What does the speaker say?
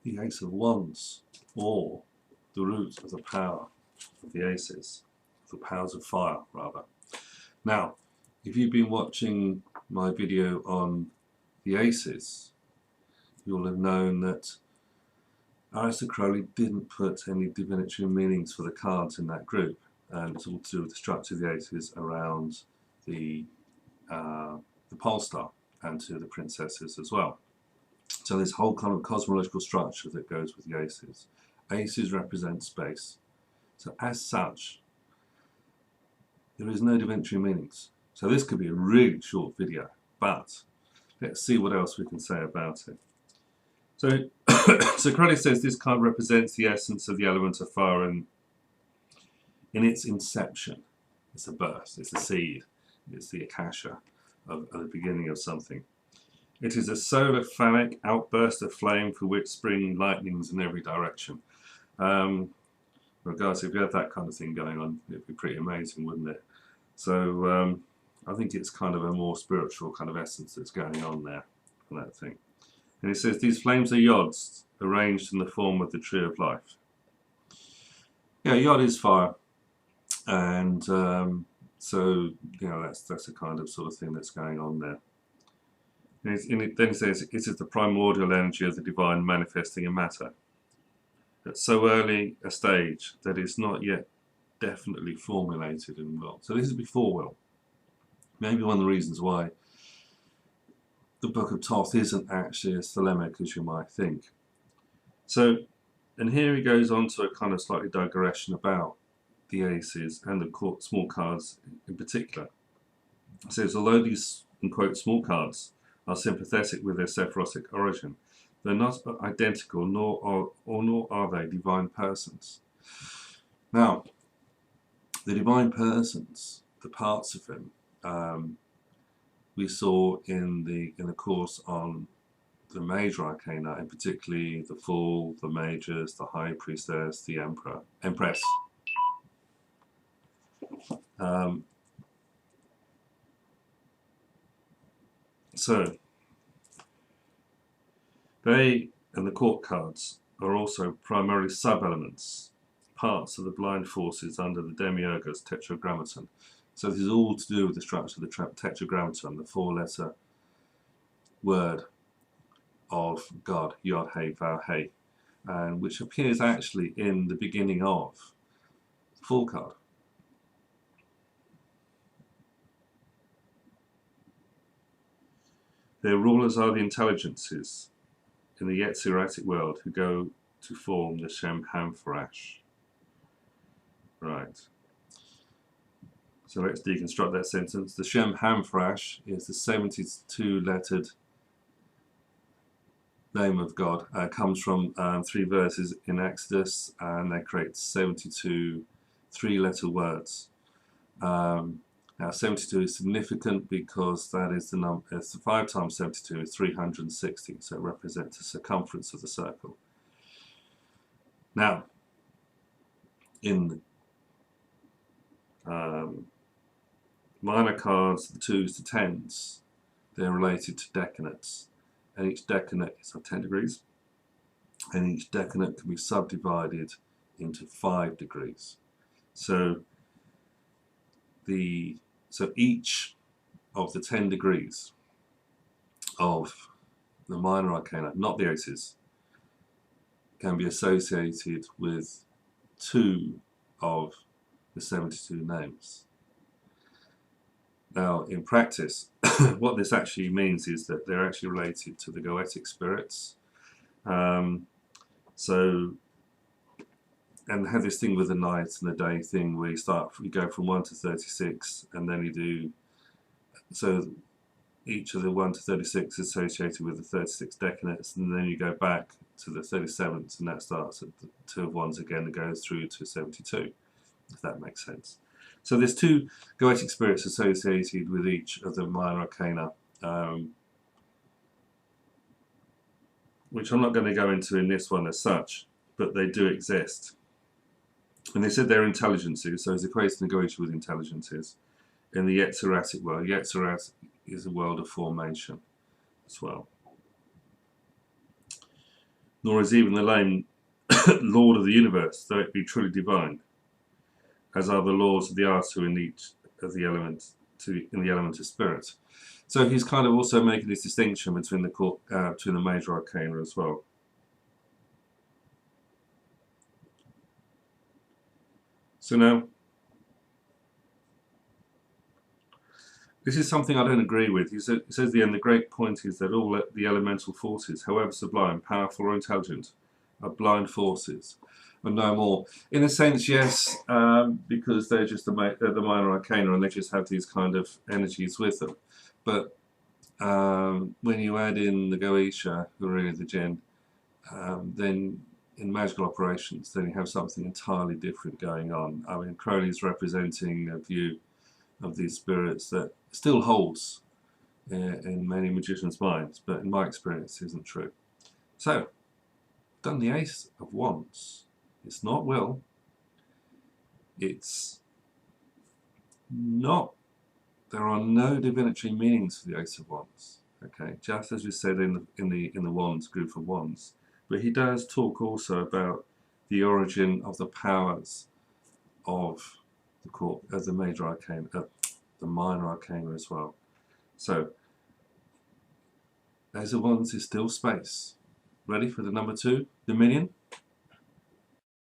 the Ace of Wands, or the root of the power of the aces, the powers of fire rather. Now, if you've been watching my video on the aces, you'll have known that Aleister Crowley didn't put any divinatory meanings for the cards in that group, and it's all to do with the structure of the aces around the pole star and to the princesses as well. So this whole kind of cosmological structure that goes with the aces. Aces represent space. So as such, there is no divinatory meanings. So this could be a really short video, but let's see what else we can say about it. So, so Crowley says this card represents the essence of the element of fire in its inception. It's a birth, it's a seed, it's the akasha of the beginning of something. It is a solar phallic outburst of flame for which spring lightnings in every direction. Regardless, if you had that kind of thing going on, it'd be pretty amazing, wouldn't it? So I think it's kind of a more spiritual kind of essence that's going on there for that thing. And it says, these flames are yods, arranged in the form of the tree of life. Yeah, yod is fire. And so, you know, that's a kind of sort of thing that's going on there. And then it says, it is the primordial energy of the divine manifesting in matter. At so early a stage that is not yet definitely formulated in will. So this is before will. Maybe one of the reasons why the Book of Thoth isn't actually as thelemic as you might think. So, and here he goes on to a kind of slightly digression about the aces and the small cards in particular. It says, although these, in quote, small cards are sympathetic with their Sephirotic origin, they're not identical, nor are they divine persons. Now, the divine persons, the parts of him, we saw in the course on the major arcana, and particularly the Fool, the Mages, the High Priestess, the Empress. So they and the court cards are also primarily sub-elements, parts of the blind forces under the Demiurge's tetragrammaton. So this is all to do with the structure of the tetragrammaton, the four-letter word of God, Yod Hey Vav Hey, and which appears actually in the beginning of the Fool card. Their rulers are the intelligences in the Yetziratic world who go to form the Shem Hampharash. Right. So let's deconstruct that sentence. The Shem Hampharash is the 72-lettered name of God. Comes from 3 verses in Exodus, and they create 72 3-letter words. Now 72 is significant because that is the number. It's 5 times 72 is 360, so it represents the circumference of the circle. Now, in minor cards, the 2s to 10s, they're related to decanates, and each decanate is of 10 degrees, and each decanate can be subdivided into 5 degrees. So each of the 10 degrees of the minor arcana, not the aces, can be associated with 2 of the 72 names. Now, in practice, what this actually means is that they're actually related to the goetic spirits. And they have this thing with the night and the day thing where you go from 1 to 36, and then you do, so each of the 1 to 36 is associated with the 36 decanates, and then you go back to the 37th, and that starts at the 2 of wands again and goes through to 72, if that makes sense. So there's 2 goetic spirits associated with each of the minor arcana, which I'm not going to go into in this one as such, but they do exist. And they said they're intelligences, so he's equating the goetia with intelligences in the Yetziratic world. Yetzirat is a world of formation as well. nor is even the name Lord of the universe, though it be truly divine, as are the laws of the art in each of the elements in the element of spirit. So he's kind of also making this distinction between the major arcana as well. So now, this is something I don't agree with. He says at the end, the great point is that all the elemental forces, however sublime, powerful or intelligent, are blind forces and no more. In a sense, yes, because they're just the minor arcana and they just have these kind of energies with them. But when you add in the Goetia, who are really the Jinn, then in magical operations, then you have something entirely different going on. I mean, Crowley's representing a view of these spirits that still holds in many magicians' minds, but in my experience isn't true. So, done the Ace of Wands. It's not will. It's not. There are no divinatory meanings for the Ace of Wands. Okay, just as we said in the Wands group of Wands, but he does talk also about the origin of the powers of the major arcana, the minor arcana as well. So, Ace of Wands is still space. Ready for the number 2, Dominion?